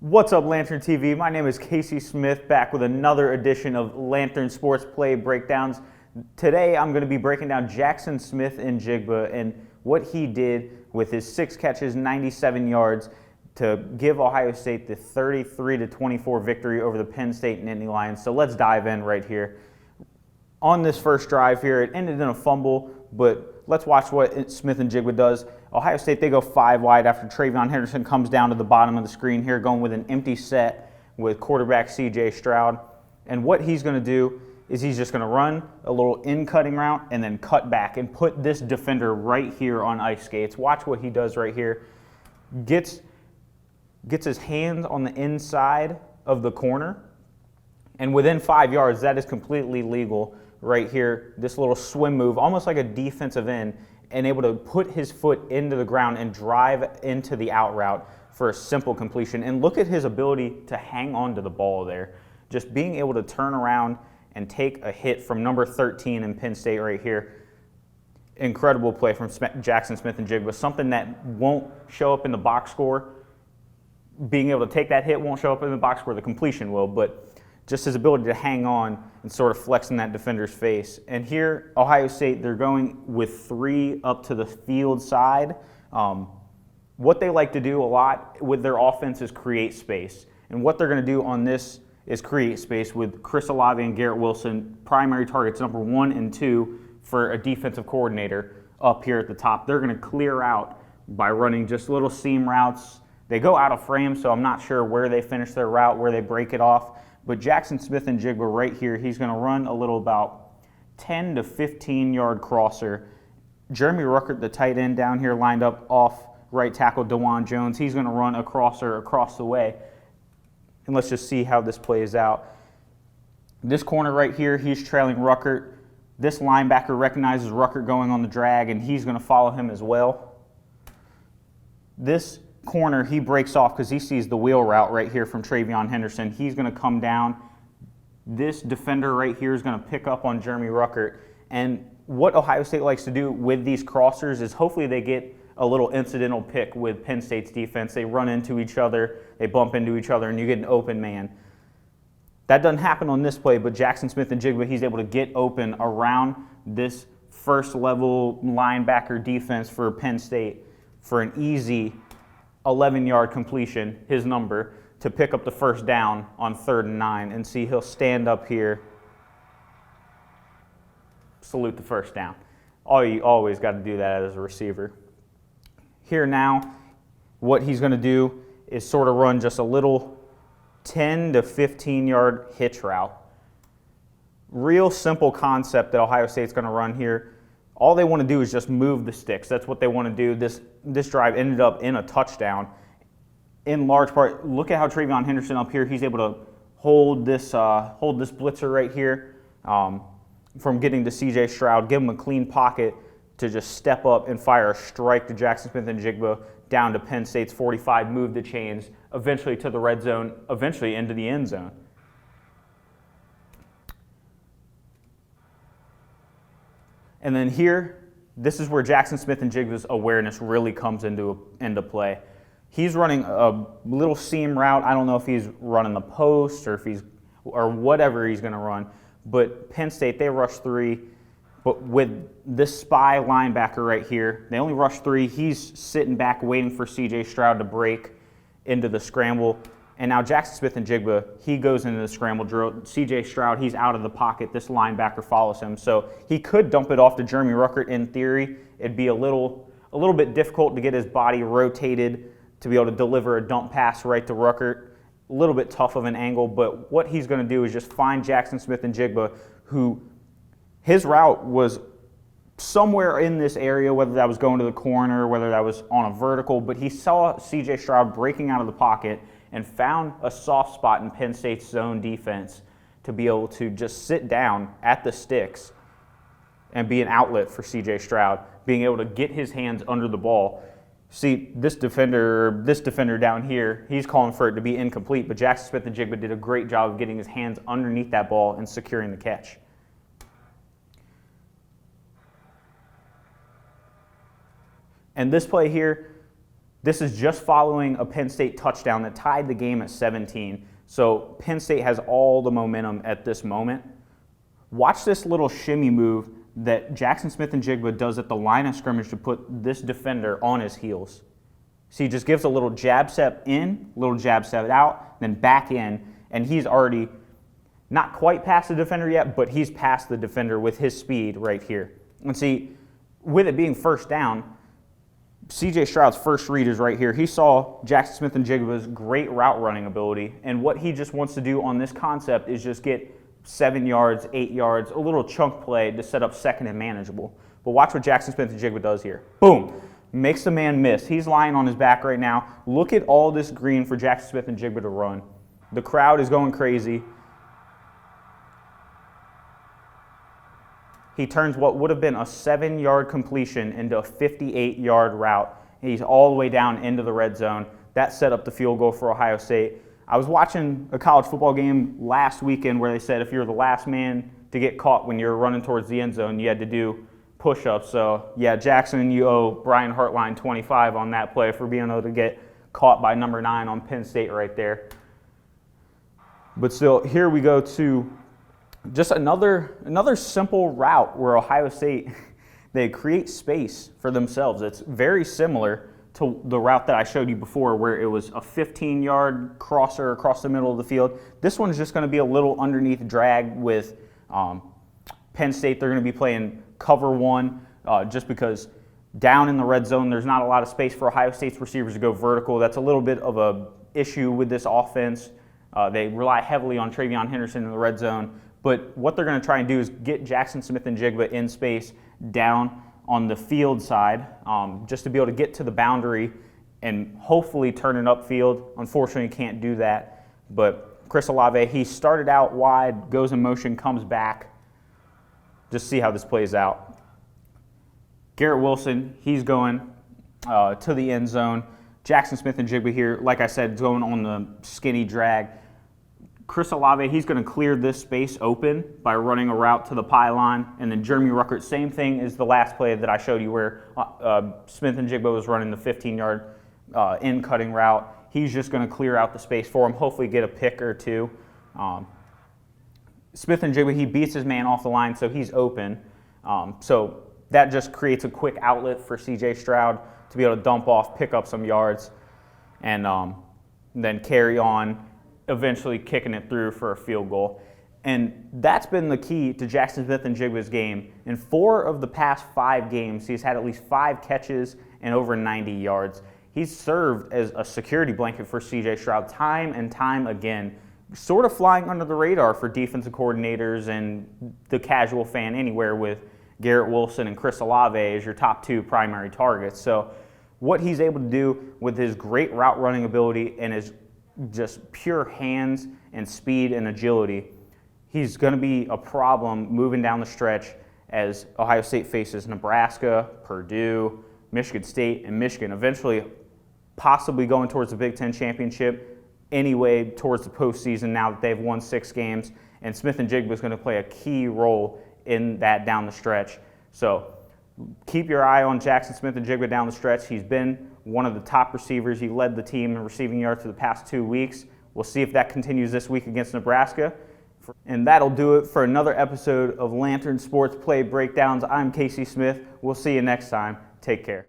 What's up, Lantern TV? My name is Casey Smith, back with another edition of Lantern Sports Play Breakdowns. Today I'm going to be breaking down Jaxon Smith-Njigba and what he did with his 6 catches, 97 yards to give Ohio State the 33-24 victory over the Penn State Nittany Lions. So let's dive in right here. On this first drive here, it ended in a fumble, but let's watch what Smith-Njigba does. Ohio State, they go 5 wide after Travion Henderson comes down to the bottom of the screen here, going with an empty set with quarterback C.J. Stroud. And what he's going to do is he's just going to run a little in-cutting route and then cut back and put this defender right here on ice skates. Watch what he does right here. Gets his hands on the inside of the corner, and within 5 yards, that is completely legal right here. This little swim move, almost like a defensive end, and able to put his foot into the ground and drive into the out route for a simple completion. And look at his ability to hang on to the ball there. Just being able to turn around and take a hit from number 13 in Penn State right here. Incredible play from Jaxon Smith-Njigba, something that won't show up in the box score. Being able to take that hit won't show up in the box score, the completion will, but just his ability to hang on and sort of flex in that defender's face. And here, Ohio State, they're going with 3 up to the field side. What they like to do a lot with their offense is create space. And what they're going to do on this is create space with Chris Olave and Garrett Wilson, primary targets number 1 and 2 for a defensive coordinator up here at the top. They're going to clear out by running just little seam routes. They go out of frame, so I'm not sure where they finish their route, where they break it off. But Jaxon Smith-Njigba right here, he's going to run a little about 10 to 15 yard crosser. Jeremy Ruckert, the tight end down here, lined up off right tackle DeJuan Jones. He's going to run a crosser across the way. And let's just see how this plays out. This corner right here, he's trailing Ruckert. This linebacker recognizes Ruckert going on the drag, and he's going to follow him as well. This corner, he breaks off because he sees the wheel route right here from Travion Henderson. He's going to come down. This defender right here is going to pick up on Jeremy Ruckert. And what Ohio State likes to do with these crossers is hopefully they get a little incidental pick with Penn State's defense. They run into each other, they bump into each other, and you get an open man. That doesn't happen on this play, but Jaxon Smith-Njigba, he's able to get open around this first level linebacker defense for Penn State for an easy 11-yard completion, his number, to pick up the first down on 3rd and 9. And see, he'll stand up here, salute the first down. You always got to do that as a receiver. Here now, what he's going to do is sort of run just a little 10 to 15-yard hitch route. Real simple concept that Ohio State's going to run here. All they want to do is just move the sticks. That's what they want to do. This drive ended up in a touchdown. In large part, look at how Travion Henderson up here, he's able to hold this blitzer right here from getting to C.J. Stroud, give him a clean pocket to just step up and fire a strike to Jaxon Smith-Njigba down to Penn State's 45, move the chains, eventually to the red zone, eventually into the end zone. And then here, this is where Jaxon Smith-Njigba's awareness really comes into play. He's running a little seam route. I don't know if he's running the post or whatever he's going to run. But Penn State, they rush 3. But with this spy linebacker right here, they only rush 3. He's sitting back waiting for C.J. Stroud to break into the scramble. And now Jaxon Smith-Njigba, he goes into the scramble drill. C.J. Stroud, he's out of the pocket. This linebacker follows him. So he could dump it off to Jeremy Ruckert in theory. It'd be a little bit difficult to get his body rotated to be able to deliver a dump pass right to Ruckert. A little bit tough of an angle, but what he's going to do is just find Jaxon Smith-Njigba, who his route was somewhere in this area, whether that was going to the corner, whether that was on a vertical, but he saw C.J. Stroud breaking out of the pocket and found a soft spot in Penn State's zone defense to be able to just sit down at the sticks and be an outlet for C.J. Stroud, being able to get his hands under the ball. See, this defender down here, he's calling for it to be incomplete, but Jaxon Smith-Njigba did a great job of getting his hands underneath that ball and securing the catch. And this play here, This is just following a Penn State touchdown that tied the game at 17. So Penn State has all the momentum at this moment. Watch this little shimmy move that Jaxon Smith-Njigba does at the line of scrimmage to put this defender on his heels. So he just gives a little jab step in, little jab step out, then back in, and he's already not quite past the defender yet, but he's past the defender with his speed right here. And see, with it being first down, C.J. Stroud's first read is right here. He saw Jaxon Smith-Njigba's great route running ability, and what he just wants to do on this concept is just get 7 yards, 8 yards, a little chunk play to set up second and manageable. But watch what Jaxon Smith-Njigba does here. Boom. Makes the man miss. He's lying on his back right now. Look at all this green for Jaxon Smith-Njigba to run. The crowd is going crazy. He turns what would have been a 7-yard completion into a 58-yard route. He's all the way down into the red zone. That set up the field goal for Ohio State. I was watching a college football game last weekend where they said if you're the last man to get caught when you're running towards the end zone, you had to do push-ups. So, yeah, Jackson, you owe Brian Hartline 25 on that play for being able to get caught by number 9 on Penn State right there. But still, here we go to just another simple route where Ohio State, they create space for themselves. It's very similar to the route that I showed you before where it was a 15-yard crosser across the middle of the field. This one's just going to be a little underneath drag with Penn State. They're going to be playing cover 1 just because down in the red zone there's not a lot of space for Ohio State's receivers to go vertical. That's a little bit of a issue with this offense. They rely heavily on Travion Henderson in the red zone. But what they're going to try and do is get Jaxon Smith-Njigba in space down on the field side just to be able to get to the boundary and hopefully turn it upfield. Unfortunately, can't do that. But Chris Olave, he started out wide, goes in motion, comes back. Just see how this plays out. Garrett Wilson, he's going to the end zone. Jaxon Smith-Njigba here, like I said, going on the skinny drag. Chris Olave, he's going to clear this space open by running a route to the pylon. And then Jeremy Ruckert, same thing as the last play that I showed you where Smith-Njigba was running the 15-yard in-cutting route. He's just going to clear out the space for him, hopefully get a pick or two. Smith-Njigba, he beats his man off the line, so he's open. So that just creates a quick outlet for C.J. Stroud to be able to dump off, pick up some yards, and then carry on, eventually kicking it through for a field goal. And that's been the key to Jaxon Smith-Njigba's game. In 4 of the past 5 games, he's had at least 5 catches and over 90 yards. He's served as a security blanket for C.J. Stroud time and time again, sort of flying under the radar for defensive coordinators and the casual fan anywhere with Garrett Wilson and Chris Olave as your top 2 primary targets. So what he's able to do with his great route running ability and his just pure hands and speed and agility, he's going to be a problem moving down the stretch as Ohio State faces Nebraska, Purdue, Michigan State, and Michigan, eventually possibly going towards the Big Ten championship anyway towards the postseason now that they've won 6 games. And Smith-Njigba is going to play a key role in that down the stretch. So keep your eye on Jaxon Smith-Njigba down the stretch. He's been one of the top receivers. He led the team in receiving yards for the past 2 weeks. We'll see if that continues this week against Nebraska. And that'll do it for another episode of Lantern Sports Play Breakdowns. I'm Casey Smith. We'll see you next time. Take care.